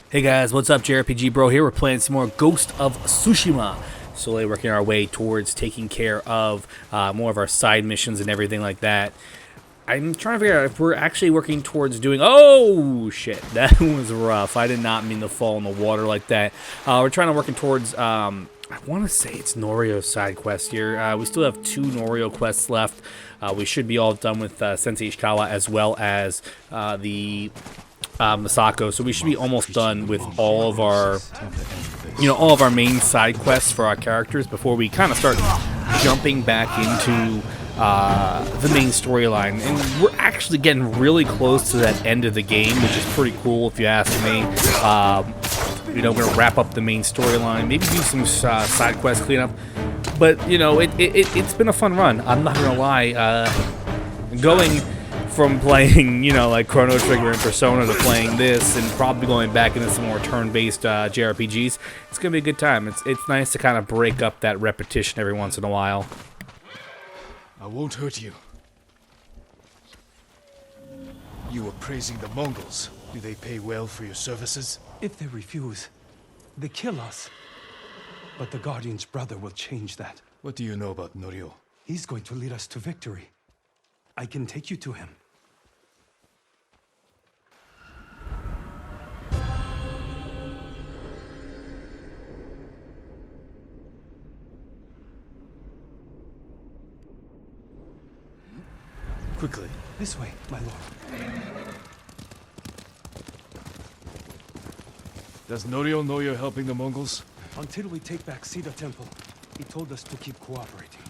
Hey guys, what's up? JRPG Bro here. We're playing some more Ghost of Tsushima. Slowly working our way towards taking care of more of our side missions and everything like that. I'm trying to figure out if we're actually working towards doing... Oh, shit. That was rough. I did not mean to fall in the water like that. We're trying to working towards... I want to say it's Norio's side quest here. We still have 2 Norio quests left. We should be all done with Sensei Ishikawa as well as the... Masako, so we should be almost done with all of our, all of our main side quests for our characters before we kind of start jumping back into the main storyline. And we're actually getting really close to that end of the game, which is pretty cool if you ask me. We're gonna wrap up the main storyline, maybe do some side quest cleanup. But it's been a fun run. I'm not gonna lie. Going from playing, like Chrono Trigger and Persona to playing this and probably going back into some more turn-based JRPGs, it's going to be a good time. It's nice to kind of break up that repetition every once in a while. I won't hurt you. You were praising the Mongols. Do they pay well for your services? If they refuse, they kill us. But the Guardian's brother will change that. What do you know about Norio? He's going to lead us to victory. I can take you to him. Quickly. This way, my lord. Does Norio know you're helping the Mongols? Until we take back Cedar Temple, he told us to keep cooperating,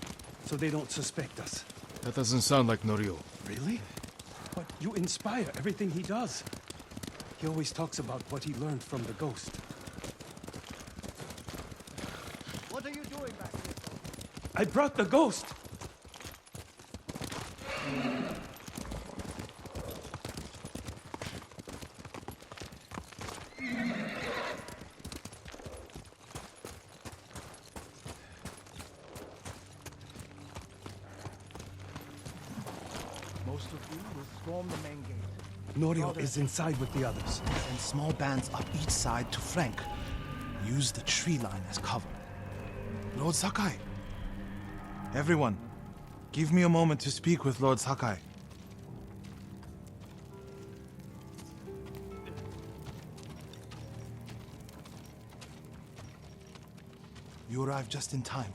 so they don't suspect us. That doesn't sound like Norio. Really? But you inspire everything he does. He always talks about what he learned from the ghost. What are you doing back here? I brought the ghost! Most of you will storm the main gate. Norio is inside with the others. Send small bands up each side to flank. Use the tree line as cover. Lord Sakai. Everyone, give me a moment to speak with Lord Sakai. You arrived just in time.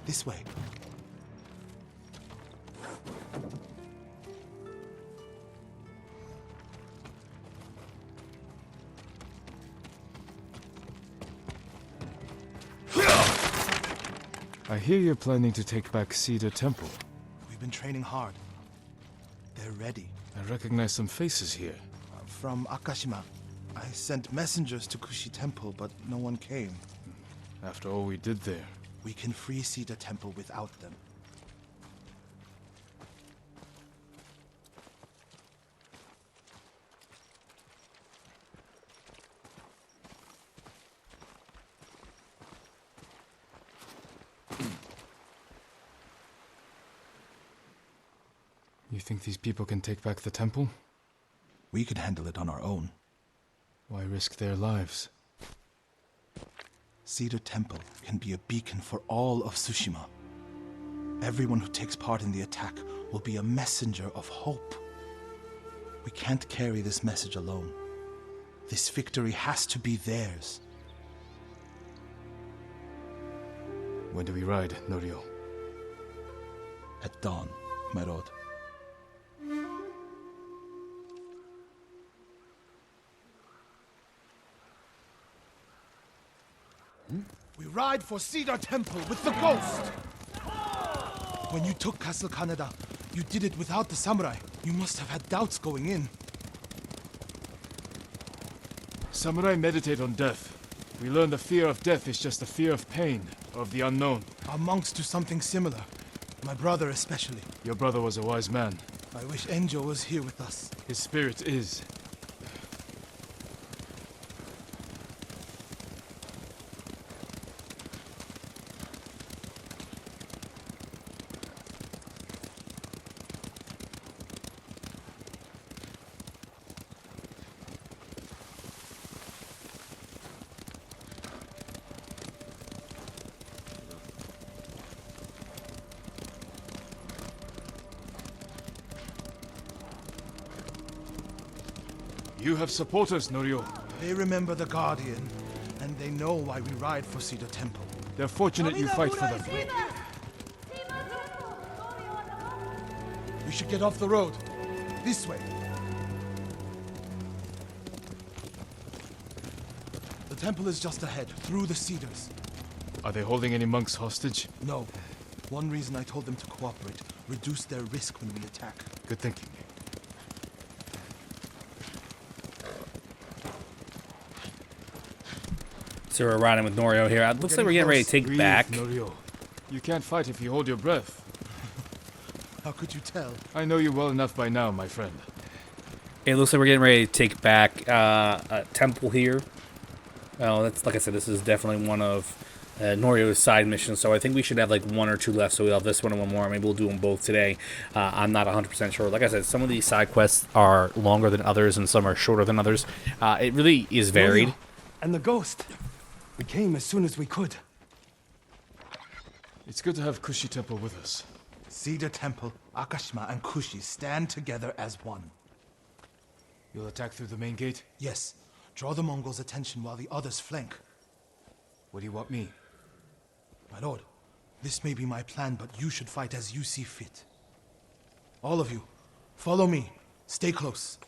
This way. I hear you're planning to take back Cedar Temple. We've been training hard. They're ready. I recognize some faces here. From Akashima, I sent messengers to Kushi Temple, but no one came. After all we did there. We can free Cedar Temple without them. You think these people can take back the temple? We can handle it on our own. Why risk their lives? Cedar Temple can be a beacon for all of Tsushima. Everyone who takes part in the attack will be a messenger of hope. We can't carry this message alone. This victory has to be theirs. When do we ride, Norio? At dawn, my lord. We ride for Cedar Temple with the ghost! When you took Castle Kaneda, you did it without the samurai. You must have had doubts going in. Samurai meditate on death. We learn the fear of death is just the fear of pain, of the unknown. Our monks do something similar. My brother especially. Your brother was a wise man. I wish Enjo was here with us. His spirit is. You have supporters, Norio. They remember the Guardian, and they know why we ride for Cedar Temple. They're fortunate you fight for them. We should get off the road. This way. The temple is just ahead, through the cedars. Are they holding any monks hostage? No. One reason I told them to cooperate, reduce their risk when we attack. Good thinking. So we're riding with Norio here. It looks like we're getting ready to take Breathe, back. Norio. You can't fight if you hold your breath. How could you tell? I know you well enough by now, my friend. It looks like we're getting ready to take back a temple here. Well, that's like I said, this is definitely one of Norio's side missions, so I think we should have like one or two left, so we'll have this one and one more. Maybe we'll do them both today. I'm not 100% sure. Like I said, some of these side quests are longer than others, and some are shorter than others. It really is varied. Norio and the ghost. We came as soon as we could. It's good to have Kushi Temple with us. Cedar Temple, Akashima, and Kushi stand together as one. You'll attack through the main gate? Yes. Draw the Mongols' attention while the others flank. What do you want me? My lord, this may be my plan, but you should fight as you see fit. All of you, follow me. Stay close.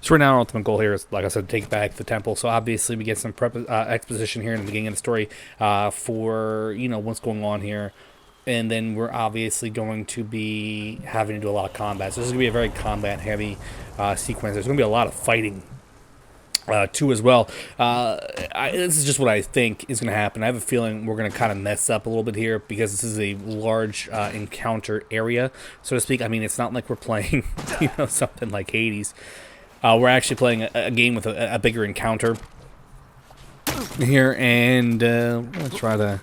So right now our ultimate goal here is, like I said, take back the temple. So obviously we get some exposition here in the beginning of the story for, you know, what's going on here. And then we're obviously going to be having to do a lot of combat. So this is going to be a very combat-heavy sequence. There's going to be a lot of fighting too as well. This is just what I think is going to happen. I have a feeling we're going to kind of mess up a little bit here because this is a large encounter area, so to speak. I mean, it's not like we're playing, you know, something like Hades. We're actually playing a game with a bigger encounter here, and let's try to...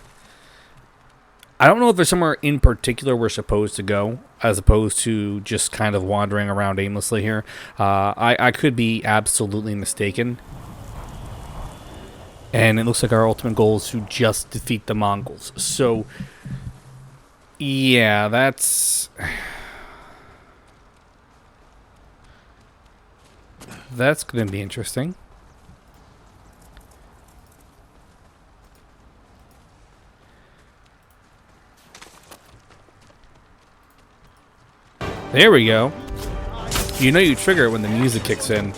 I don't know if there's somewhere in particular we're supposed to go, as opposed to just kind of wandering around aimlessly here. I could be absolutely mistaken. And it looks like our ultimate goal is to just defeat the Mongols. So, yeah, that's going to be interesting. There we go. You know you trigger it when the music kicks in.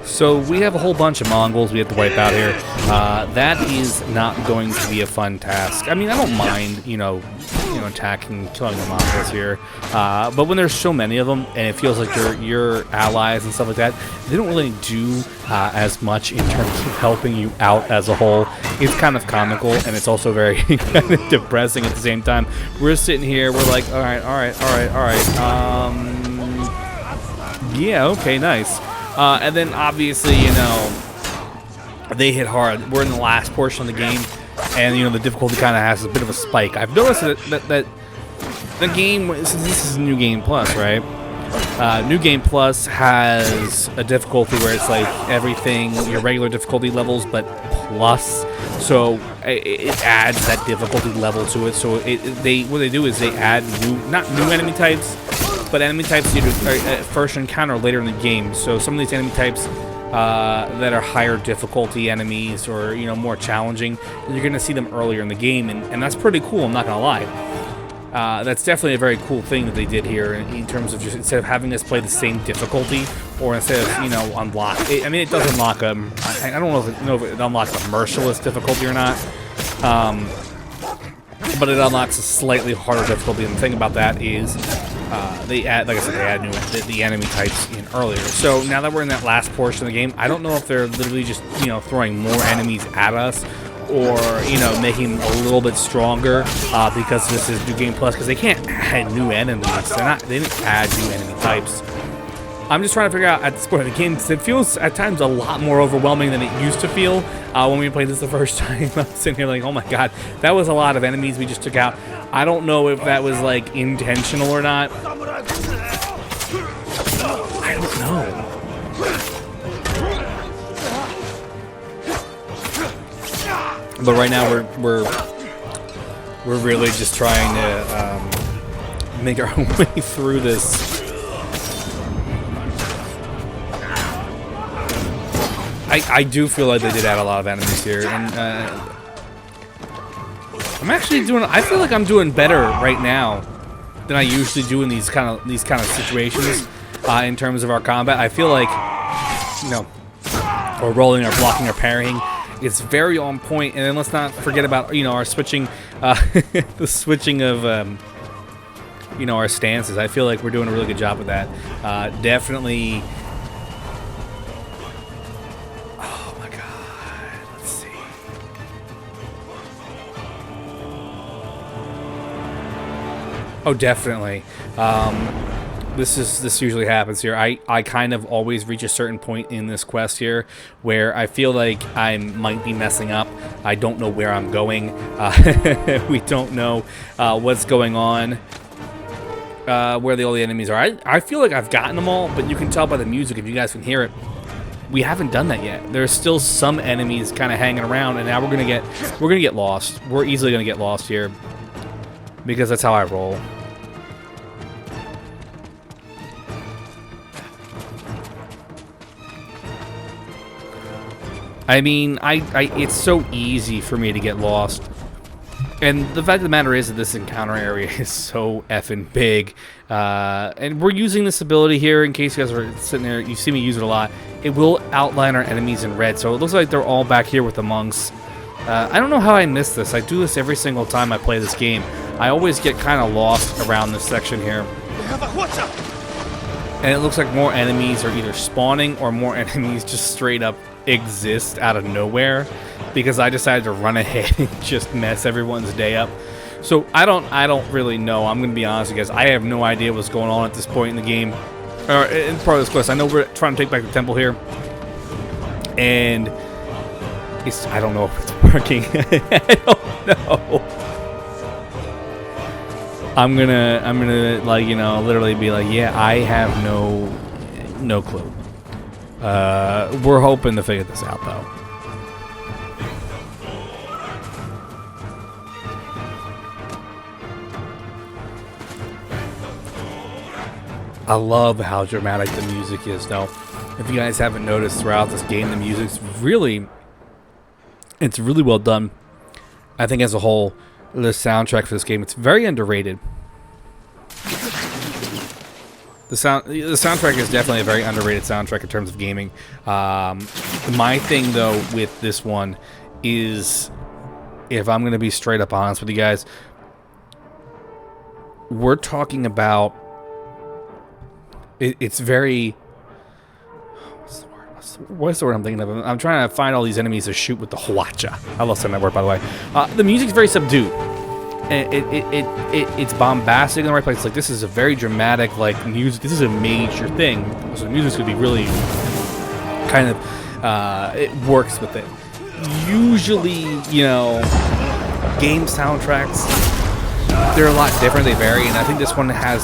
So we have a whole bunch of Mongols we have to wipe out here. That is not going to be a fun task. I mean, I don't mind, you know, attacking, killing the Mongols here. But when there's so many of them, and it feels like your allies and stuff like that, they don't really do as much in terms of helping you out as a whole. It's kind of comical, and it's also very kind of depressing at the same time. We're sitting here, we're like, all right. Yeah, okay, nice. And then obviously, you know, they hit hard. We're in the last portion of the game, and you know the difficulty kind of has a bit of a spike. I've noticed that the game, since this is New Game Plus, right? New Game Plus has a difficulty where it's like everything, your regular difficulty levels, but plus. So it adds that difficulty level to it. So what they do is they add not new enemy types, but enemy types you first encounter later in the game. So some of these enemy types that are higher difficulty enemies, or you know, more challenging, you're going to see them earlier in the game, and that's pretty cool. I'm not going to lie. That's definitely a very cool thing that they did here in terms of just instead of having us play the same difficulty, or instead of, you know, unlock. I mean, it does unlock a. I don't know if it unlocks a merciless difficulty or not. But it unlocks a slightly harder difficulty, and the thing about that is they add, like I said, they add new the enemy types in earlier. So now that we're in that last portion of the game, I don't know if they're literally just throwing more enemies at us, or making them a little bit stronger because this is New Game Plus, because they can't add new enemies. They didn't add new enemy types. I'm just trying to figure out at this point of the game, it feels at times a lot more overwhelming than it used to feel when we played this the first time. I'm sitting here like, oh my god, that was a lot of enemies we just took out. I don't know if that was like intentional or not. I don't know. But right now we're really just trying to make our way through this. I do feel like they did add a lot of enemies here, and I'm actually doing. I feel like I'm doing better right now than I usually do in these kind of situations in terms of our combat. I feel like or rolling or blocking or parrying. It's very on point, and then let's not forget about our switching, the switching of our stances. I feel like we're doing a really good job with that. Definitely. Oh my god! Let's see. Oh, definitely. This usually happens here. I kind of always reach a certain point in this quest here where I feel like I might be messing up. I don't know where I'm going. We don't know what's going on, where all the enemies are. I feel like I've gotten them all, but you can tell by the music, if you guys can hear it, we haven't done that yet. There's still some enemies kind of hanging around, and now we're gonna get lost. We're easily gonna get lost here because that's how I roll. I mean, it's so easy for me to get lost. And the fact of the matter is that this encounter area is so effing big. And we're using this ability here in case you guys are sitting there. You see me use it a lot. It will outline our enemies in red. So it looks like they're all back here with the monks. I don't know how I missed this. I do this every single time I play this game. I always get kind of lost around this section here. And it looks like more enemies are either spawning or more enemies just straight up exist out of nowhere because I decided to run ahead and just mess everyone's day up. So I don't really know. I'm gonna be honest with you guys. I have no idea what's going on at this point in the game, or in part of this quest. I know we're trying to take back the temple here, and I don't know if it's working. I don't know. I'm gonna like literally be like, yeah, I have no clue. We're hoping to figure this out, though. I love how dramatic the music is, though. If you guys haven't noticed throughout this game, the music's really well done. I think as a whole, the soundtrack for this game, it's very underrated. The soundtrack is definitely a very underrated soundtrack in terms of gaming. My thing, though, with this one is, if I'm going to be straight up honest with you guys, we're talking about... It's very... What's the word I'm thinking of? I'm trying to find all these enemies to shoot with the huacha. I love saying that word, by the way. The music's very subdued. It's bombastic in the right place. Like, this is a very dramatic, like, music. This is a major thing. So the music's gonna be really kind of it works with it. Usually, game soundtracks, they're a lot different. They vary, and I think this one has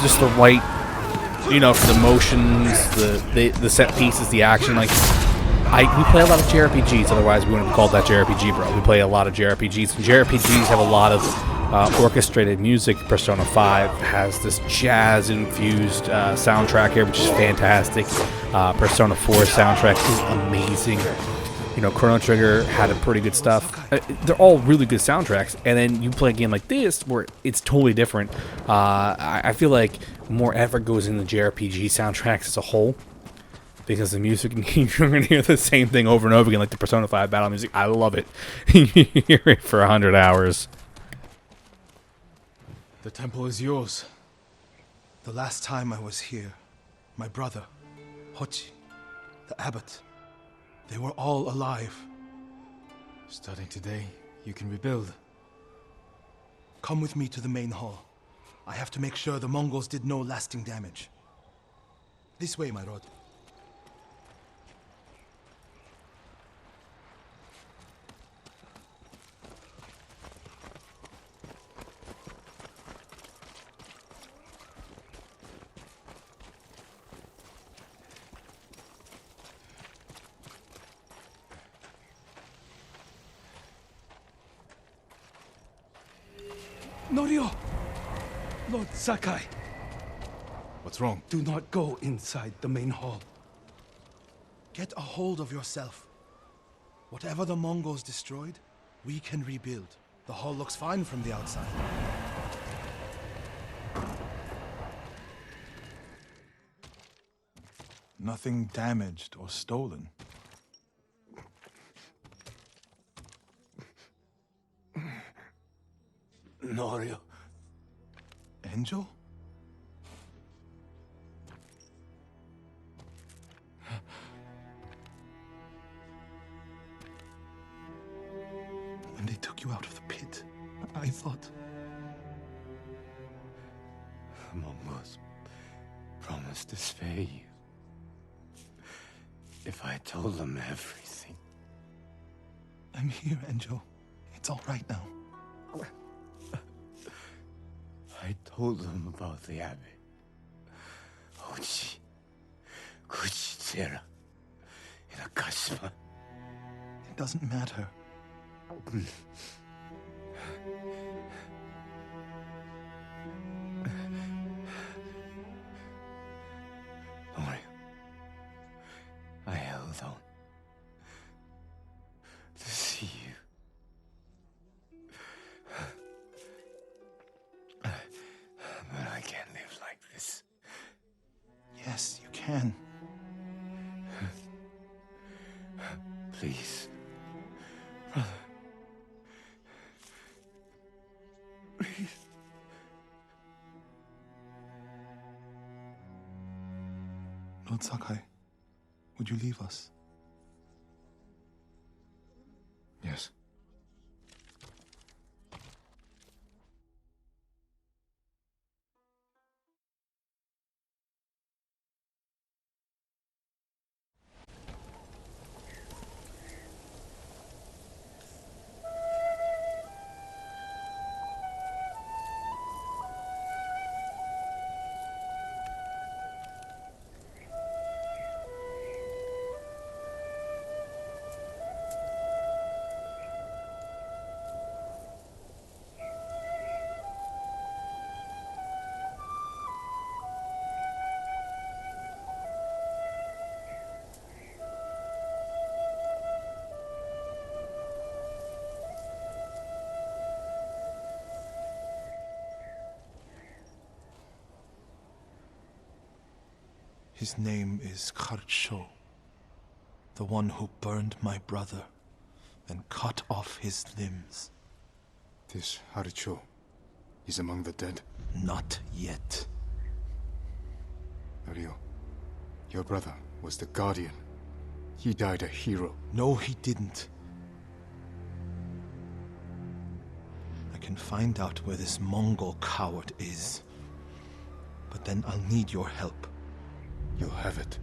just the right, for the motions, the set pieces, the action. Like, we play a lot of JRPGs, otherwise we wouldn't have called that JRPG, bro. We play a lot of JRPGs, and JRPGs have a lot of orchestrated music. Persona 5 has this jazz-infused soundtrack here, which is fantastic. Persona 4 soundtrack is amazing. Chrono Trigger had a pretty good stuff. They're all really good soundtracks, and then you play a game like this where it's totally different. I feel like more effort goes into JRPG soundtracks as a whole, because the music, you're going to hear the same thing over and over again, like the Persona 5 battle music. I love it. You hear it for 100 hours. The temple is yours. The last time I was here, my brother, Hochi, the abbot, they were all alive. Starting today, you can rebuild. Come with me to the main hall. I have to make sure the Mongols did no lasting damage. This way, my lord. Norio! Lord Sakai, What's wrong? do not go inside the main hall. Get a hold of yourself. Whatever the Mongols destroyed, we can rebuild. The hall looks fine from the outside. Nothing damaged or stolen. Norio. Angel? When they took you out of the pit, I thought... The Mongols promised to spare you. If I told them everything. I'm here, Angel. It's all right now. I told them about the abbey. Hochi, Kuchitsera, in Akashima. It doesn't matter. Norio, I held on to see you. But I can't live like this. Yes, you can. Please, brother. Please. Lord Sakai, would you leave us? Yes. His name is Kharcho, the one who burned my brother and cut off his limbs. This Haricho is among the dead. Not yet. Norio, your brother was the Guardian. He died a hero. No, he didn't. I can find out where this Mongol coward is. But then I'll need your help. You'll have it.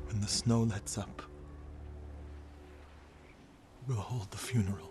When the snow lets up, we'll hold the funeral.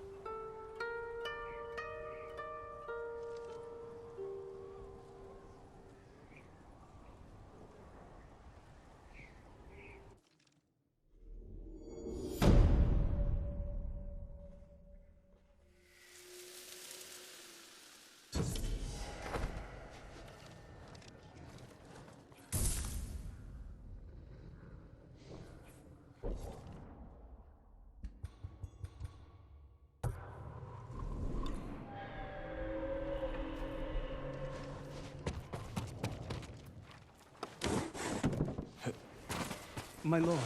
My lord,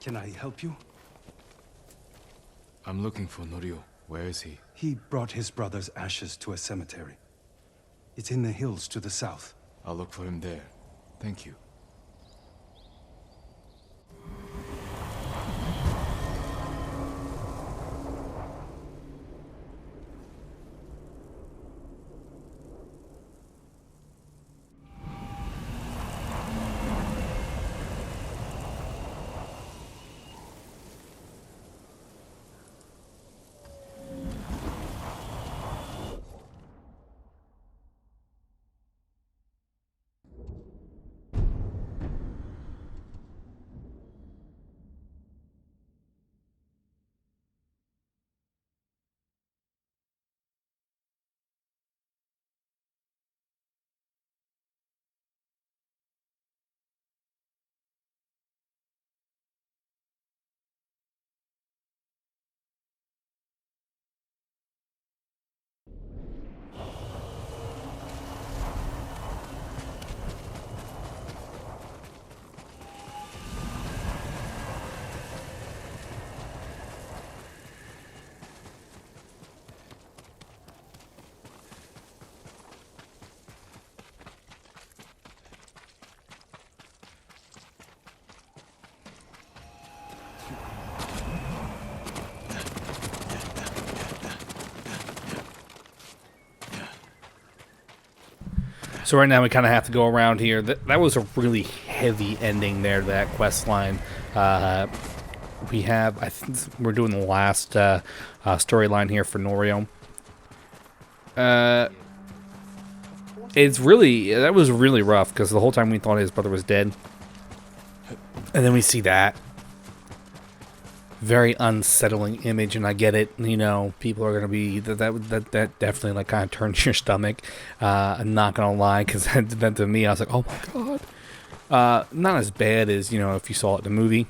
can I help you? I'm looking for Norio. Where is he? He brought his brother's ashes to a cemetery. It's in the hills to the south. I'll look for him there. Thank you. So right now we kind of have to go around here. That was a really heavy ending there to that quest line. We have, I think we're doing the last storyline here for Norio. It's really, that was really rough because the whole time we thought his brother was dead. And then we see that. Very unsettling image, and I get it. You know, people are gonna be that definitely like kind of turns your stomach. I'm not gonna lie, because that to me, I was like, oh my god. Not as bad as if you saw it in the movie,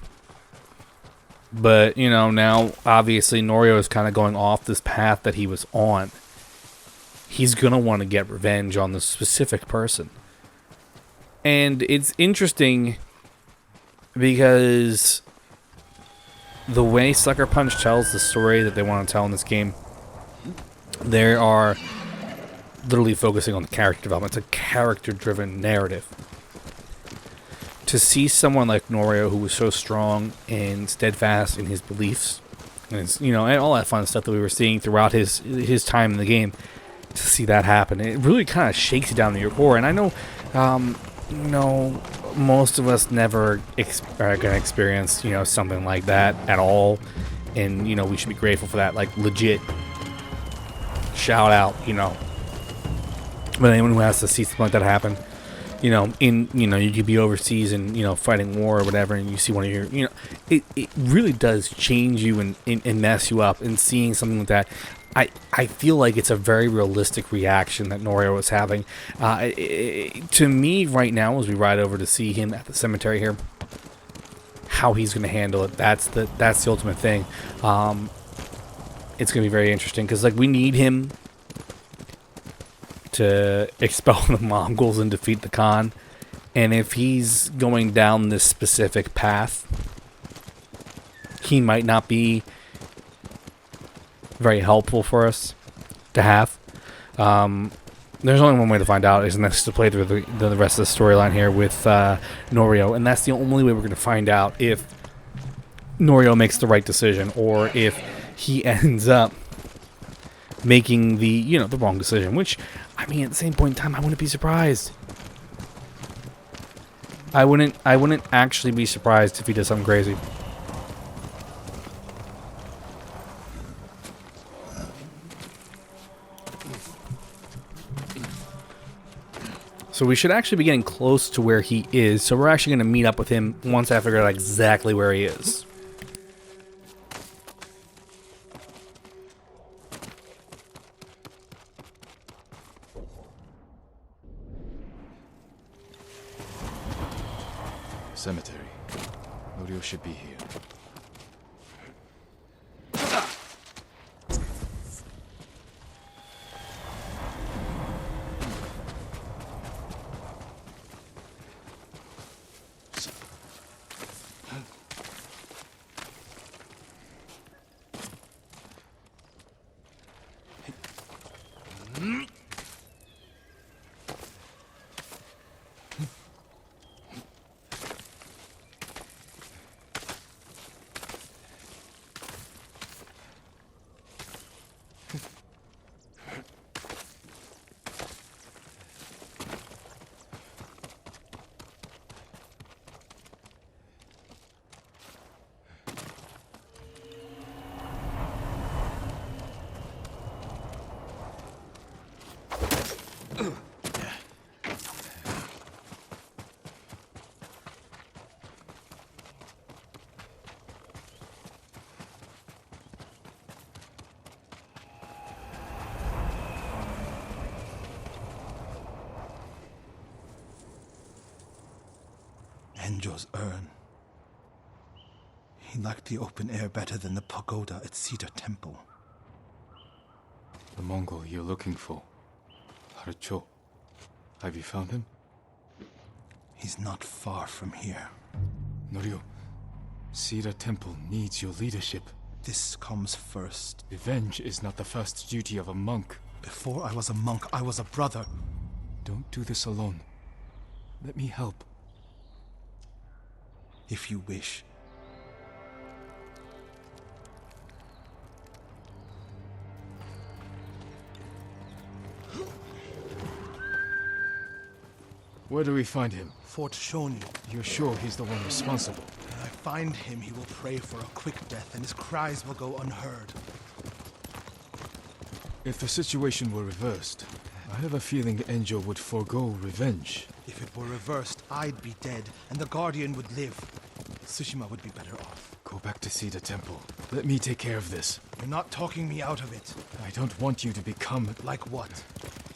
but now obviously Norio is kind of going off this path that he was on. He's gonna want to get revenge on this specific person, and it's interesting because the way Sucker Punch tells the story that they want to tell in this game, they are literally focusing on the character development. It's a character-driven narrative. To see someone like Norio, who was so strong and steadfast in his beliefs, and and all that fun stuff that we were seeing throughout his time in the game, to see that happen, it really kind of shakes you down to your core. And I know, most of us never are going to experience, something like that at all. And, we should be grateful for that. Like, legit. Shout out, But anyone who has to see something like that happen, you could be overseas and, fighting war or whatever, and you see one of your, it really does change you and mess you up. And seeing something like that, I feel like it's a very realistic reaction that Norio was having. To me, right now, as we ride over to see him at the cemetery here, how he's going to handle it, that's the ultimate thing. It's going to be very interesting, because we need him to expel the Mongols and defeat the Khan. And if he's going down this specific path, he might not be very helpful for us to have. There's only one way to find out, and that's to play through the rest of the storyline here with Norio, and that's the only way we're going to find out if Norio makes the right decision, or if he ends up making the wrong decision. Which, I mean, at the same point in time, I wouldn't be surprised. I wouldn't actually be surprised if he does something crazy. So we should actually be getting close to where he is. So we're actually going to meet up with him once I figure out exactly where he is. Cemetery. Norio should be here. Enjo's urn. He liked the open air better than the pagoda at Cedar Temple. The Mongol you're looking for. Harcho. Have you found him? He's not far from here. Norio, Cedar Temple needs your leadership. This comes first. Revenge is not the first duty of a monk. Before I was a monk, I was a brother. Don't do this alone. Let me help. If you wish. Where do we find him? Fort Shoni. You're sure he's the one responsible? When I find him, he will pray for a quick death, and his cries will go unheard. If the situation were reversed, I have a feeling Enjo would forego revenge. If it were reversed, I'd be dead, and the Guardian would live. Tsushima would be better off. Go back to Cedar Temple. Let me take care of this. You're not talking me out of it. I don't want you to become Like what?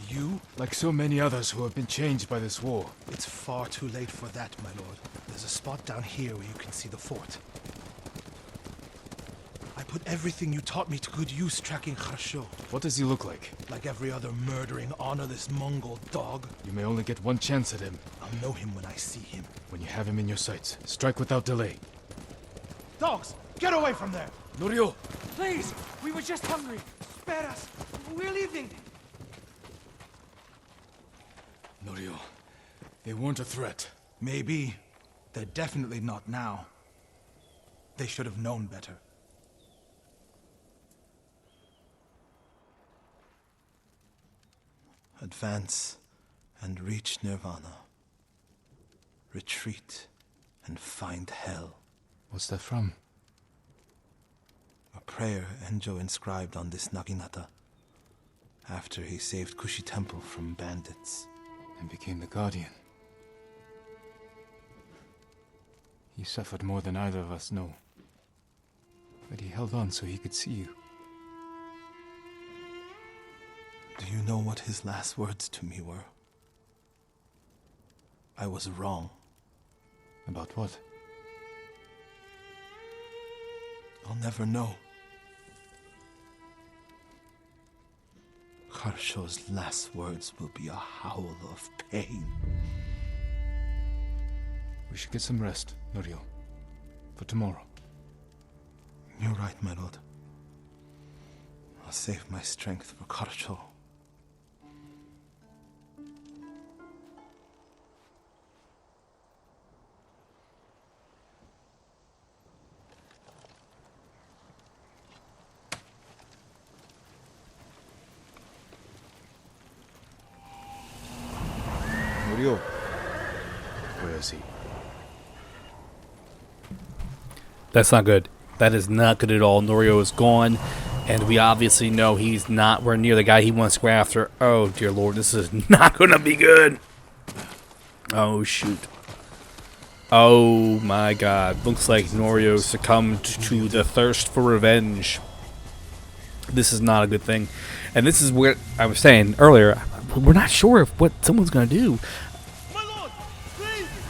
You? like so many others who have been changed by this war. It's far too late for that, my lord. There's a spot down here where you can see the fort. I put everything you taught me to good use tracking Kharsho. What does he look like? Like every other murdering, honorless Mongol dog. You may only get one chance at him. I'll know him when I see him. When you have him in your sights, strike without delay. Dogs, get away from there! Norio! Please! We were just hungry! Spare us! We're leaving! Norio, they weren't a threat. Maybe. They're definitely not now. They should have known better. Advance and reach Nirvana. Retreat and find hell. What's that from? A prayer Enjo inscribed on this Naginata after he saved Kushi Temple from bandits. And became the Guardian. He suffered more than either of us know. But he held on so he could see you. Do you know what his last words to me were? I was wrong. About what? I'll never know. Kharsho's last words will be a howl of pain. We should get some rest, Norio. For tomorrow. You're right, my lord. I'll save my strength for Kharsho. Norio. Where is he? That's not good. That is not good at all. Norio is gone, and we obviously know he's not where near the guy he wants to go after. Oh, dear Lord, this is not going to be good. Oh, shoot. Oh, my God. Looks like Norio succumbed to the thirst for revenge. This is not a good thing. And this is what I was saying earlier. We're not sure if what someone's going to do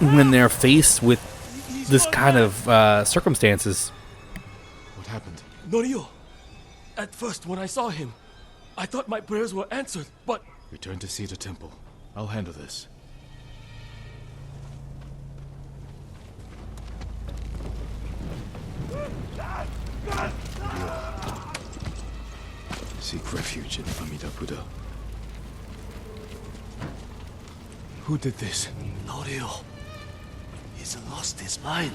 when they're faced with this kind of circumstances. What happened? Norio! At first, when I saw him, I thought my prayers were answered, but... Return to Cedar Temple. I'll handle this. Seek refuge in Amida Buddha. Who did this? Norio... he's lost his mind.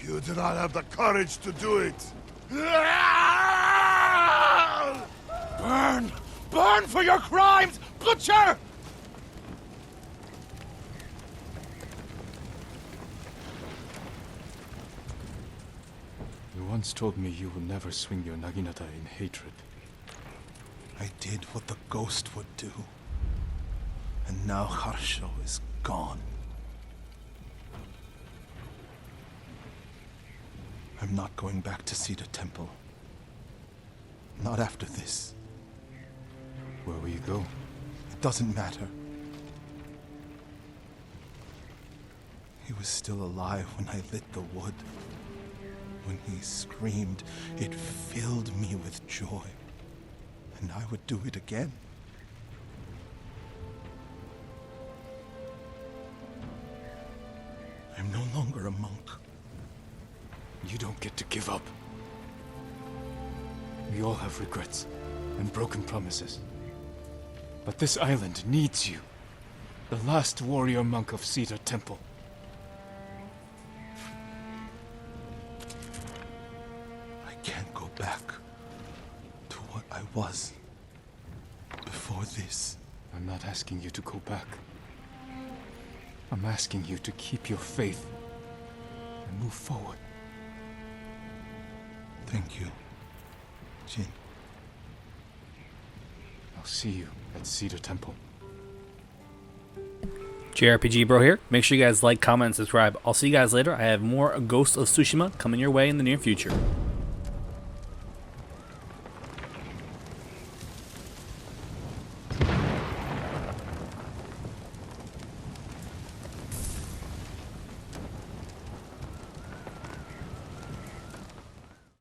You do not have the courage to do it. Burn! Burn for your crimes, butcher! once told me you would never swing your naginata in hatred. I did what the ghost would do. And now Harsho is gone. I'm not going back to Cedar Temple. Not after this. Where will you go? It doesn't matter. He was still alive when I lit the wood. When he screamed, it filled me with joy. And I would do it again. I'm no longer a monk. You don't get to give up. We all have regrets and broken promises. But this island needs you. The last warrior monk of Cedar Temple. I can't go back to what I was before this. I'm not asking you to go back. I'm asking you to keep your faith and move forward. Thank you, Jin. I'll see you at Cedar Temple. JRPG Bro here. Make sure you guys like, comment, and subscribe. I'll see you guys later. I have more Ghost of Tsushima coming your way in the near future.